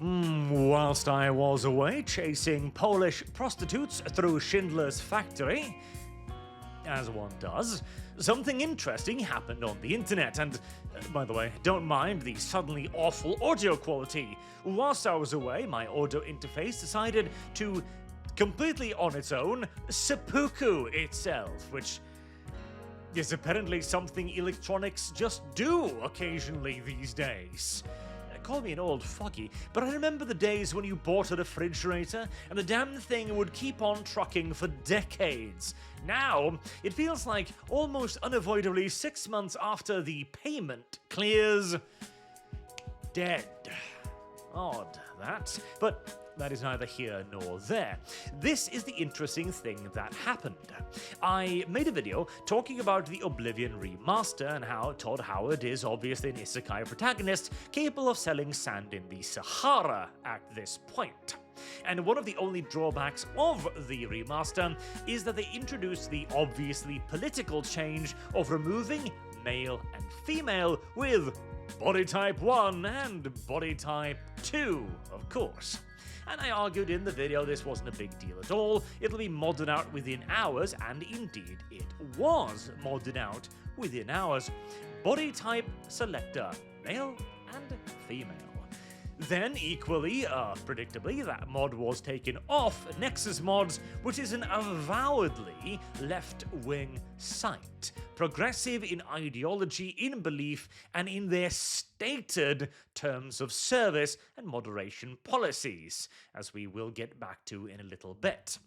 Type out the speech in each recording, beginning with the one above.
Whilst I was away chasing Polish prostitutes through Schindler's factory, as one does, something interesting happened on the internet, and by the way, don't mind the suddenly awful audio quality. Whilst I was away, my audio interface decided to, completely on its own, seppuku itself, which is apparently something electronics just do occasionally these days. Call me an old foggy, but I remember the days when you bought a refrigerator and the damn thing would keep on trucking for decades. Now, it feels like almost unavoidably 6 months after the payment clears, dead. Odd, that. But that is neither here nor there. This is the interesting thing that happened. I made a video talking about the Oblivion remaster and how Todd Howard is obviously an isekai protagonist capable of selling sand in the Sahara at this point. And one of the only drawbacks of the remaster is that they introduced the obviously political change of removing male and female with body type 1 and body type 2, of course. And I argued in the video this wasn't a big deal at all, it'll be modded out within hours, and indeed it was modded out within hours. Body type selector, male and female. Then, equally, predictably, that mod was taken off Nexus Mods, which is an avowedly left-wing site, progressive in ideology, in belief, and in their stated terms of service and moderation policies, as we will get back to in a little bit.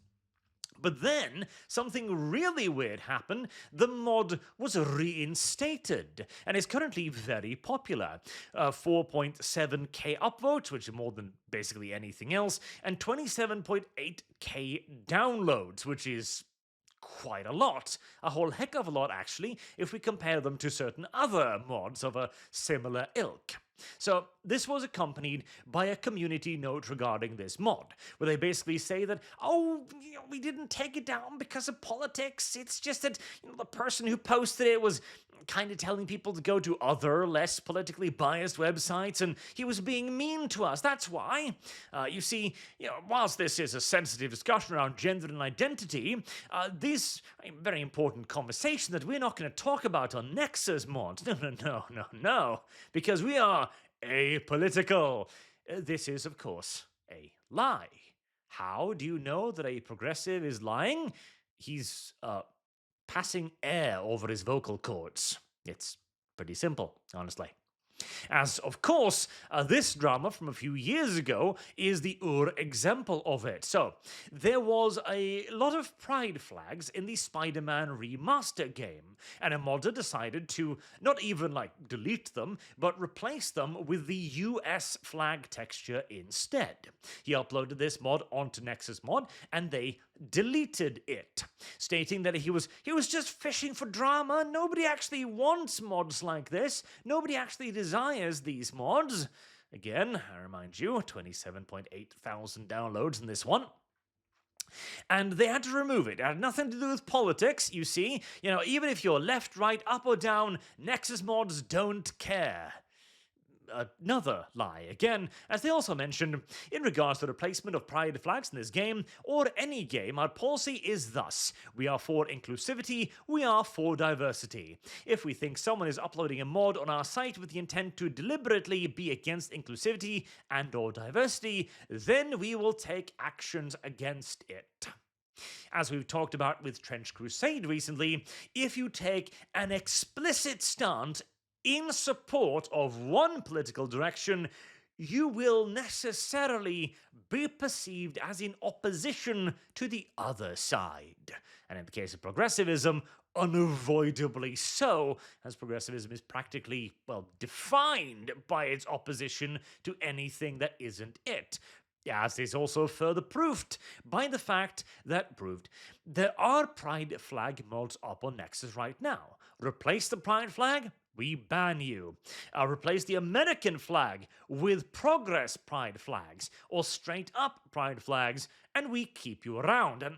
But then, something really weird happened. The mod was reinstated, and is currently very popular. 4.7k upvotes, which is more than basically anything else, and 27.8k downloads, which is quite a lot. A whole heck of a lot, actually, if we compare them to certain other mods of a similar ilk. So this was accompanied by a community note regarding this mod, where they basically say that, we didn't take it down because of politics, it's just that the person who posted it was kind of telling people to go to other, less politically biased websites, and he was being mean to us, that's why. You see, whilst this is a sensitive discussion around gender and identity, this very important conversation that we're not going to talk about on Nexus Mods. No, because we are apolitical. This is, of course, a lie. How do you know that a progressive is lying? He's, passing air over his vocal cords. It's pretty simple, honestly. As, of course, this drama from a few years ago is the example of it. So, there was a lot of pride flags in the Spider-Man remaster game, and a modder decided to not even, delete them, but replace them with the US flag texture instead. He uploaded this mod onto Nexus Mod, and they deleted it, stating that he was just fishing for drama. Nobody actually wants mods like this. Nobody actually desires these mods. Again, I remind you, 27.8 thousand downloads in this one. And they had to remove it. It had nothing to do with politics, you see. Even if you're left, right, up or down, Nexus Mods don't care. Another lie again, as they also mentioned, in regards to the replacement of pride flags in this game, or any game, our policy is thus: we are for inclusivity, we are for diversity. If we think someone is uploading a mod on our site with the intent to deliberately be against inclusivity and or diversity, then we will take actions against it. As we've talked about with Trench Crusade recently, if you take an explicit stance in support of one political direction, you will necessarily be perceived as in opposition to the other side. And in the case of progressivism, unavoidably so, as progressivism is practically, defined by its opposition to anything that isn't it. As is also further proved by the fact that there are pride flag mods up on Nexus right now. Replace the pride flag, we ban you. Replace the American flag with progress pride flags, or straight up pride flags, and we keep you around. And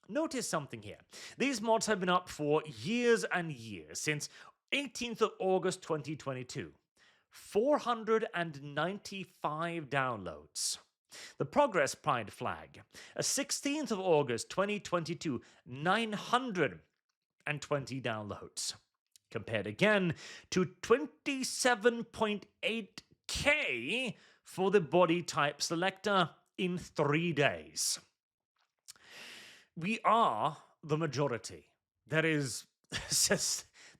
notice something here. These mods have been up for years and years, since 18th of August 2022. 495 downloads. The Progress Pride flag, a 16th of August 2022, 920 downloads. Compared again to 27.8k for the body type selector in 3 days. We are the majority. There's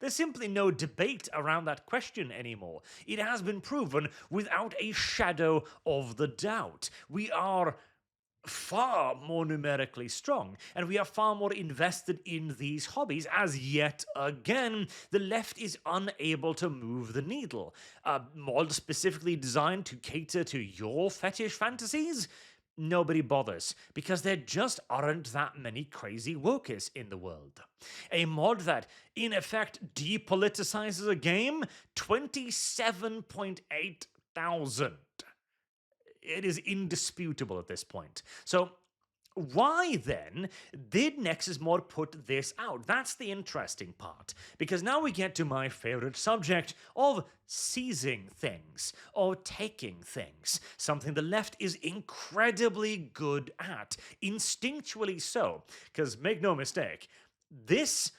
simply no debate around that question anymore. It has been proven without a shadow of the doubt. We are far more numerically strong, and we are far more invested in these hobbies, as yet again, the left is unable to move the needle. A mod specifically designed to cater to your fetish fantasies? Nobody bothers, because there just aren't that many crazy wokies in the world. A mod that, in effect, depoliticizes a game? 27.8 thousand. It is indisputable at this point. So why then did Nexus Mod put this out? That's the interesting part, because now we get to my favorite subject of seizing things, or taking things, something the left is incredibly good at, instinctually so, because make no mistake, this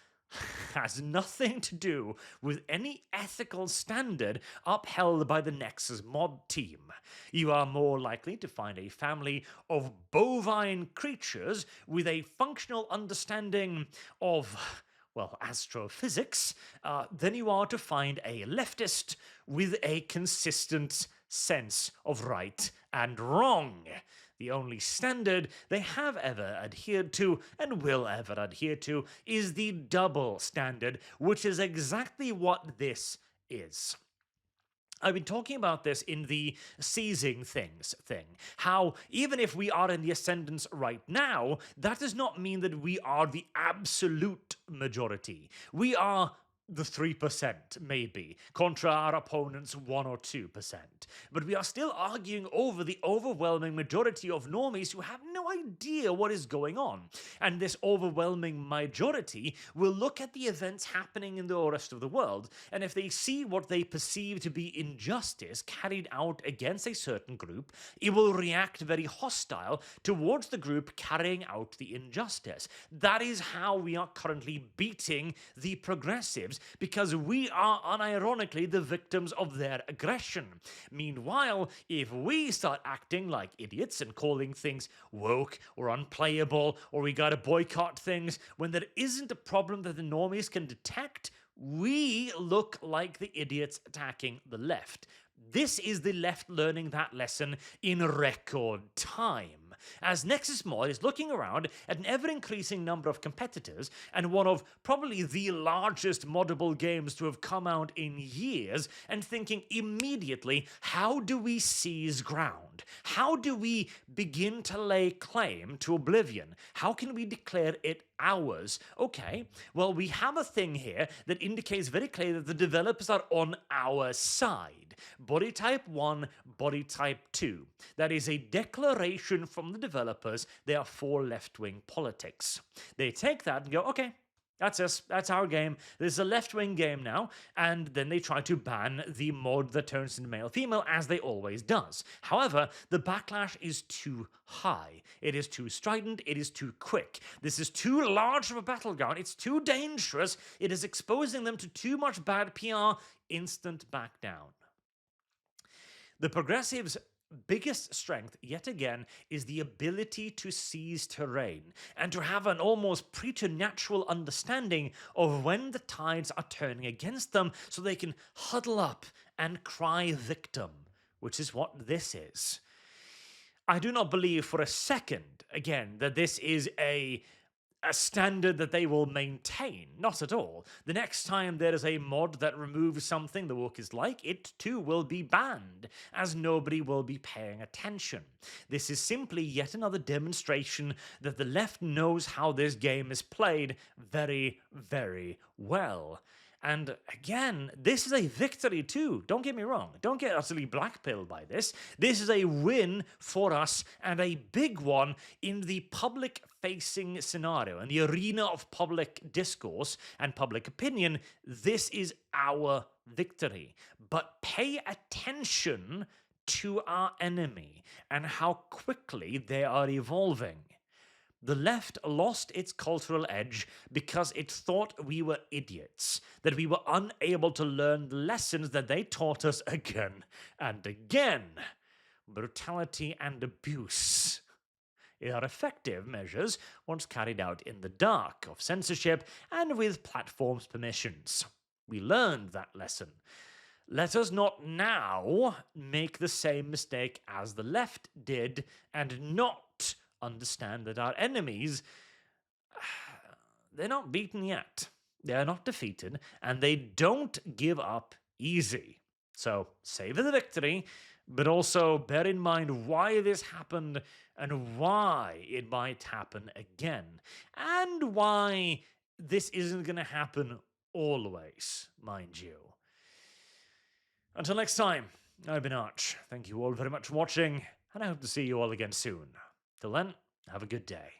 has nothing to do with any ethical standard upheld by the Nexus Mod team. You are more likely to find a family of bovine creatures with a functional understanding of, well, astrophysics, than you are to find a leftist with a consistent sense of right and wrong. The only standard they have ever adhered to and will ever adhere to is the double standard, which is exactly what this is. I've been talking about this in the seizing things thing. How, even if we are in the ascendance right now, that does not mean that we are the absolute majority. We are the 3%, maybe, contra our opponent's 1 or 2%. But we are still arguing over the overwhelming majority of normies who have no idea what is going on. And this overwhelming majority will look at the events happening in the rest of the world, and if they see what they perceive to be injustice carried out against a certain group, it will react very hostile towards the group carrying out the injustice. That is how we are currently beating the progressives, because we are unironically the victims of their aggression. Meanwhile, if we start acting like idiots and calling things woke or unplayable, or we gotta boycott things, when there isn't a problem that the normies can detect, we look like the idiots attacking the left. This is the left learning that lesson in record time, as Nexus Mod is looking around at an ever-increasing number of competitors and one of probably the largest moddable games to have come out in years, and thinking immediately, how do we seize ground? How do we begin to lay claim to Oblivion? How can we declare it ours? Okay, well, we have a thing here that indicates very clearly that the developers are on our side. Body type 1, body type 2. That is a declaration from the developers they are for left-wing politics. They take that and go, okay, that's us. That's our game. This is a left-wing game now. And then they try to ban the mod that turns into male-female, as they always does. However, the backlash is too high. It is too strident. It is too quick. This is too large of a battleground. It's too dangerous. It is exposing them to too much bad PR. Instant back down. The progressives' biggest strength, yet again, is the ability to seize terrain and to have an almost preternatural understanding of when the tides are turning against them, so they can huddle up and cry victim, which is what this is. I do not believe for a second, again, that this is a standard that they will maintain. Not at all. The next time there is a mod that removes something the wokies like, it too will be banned, as nobody will be paying attention. This is simply yet another demonstration that the left knows how this game is played very, very well. And again, this is a victory too. Don't get me wrong. Don't get utterly blackpilled by this. This is a win for us and a big one in the public facing scenario, in the arena of public discourse and public opinion. This is our victory. But pay attention to our enemy and how quickly they are evolving. The left lost its cultural edge because it thought we were idiots, that we were unable to learn the lessons that they taught us again and again. Brutality and abuse are effective measures once carried out in the dark of censorship and with platforms' permissions. We learned that lesson. Let us not now make the same mistake as the left did and not understand that our enemies, they're not beaten yet. They are not defeated, and they don't give up easy. So savor the victory, but also bear in mind why this happened and why it might happen again, and why this isn't going to happen always, mind you. Until next time, I've been Arch. Thank you all very much for watching, and I hope to see you all again soon. Till then, have a good day.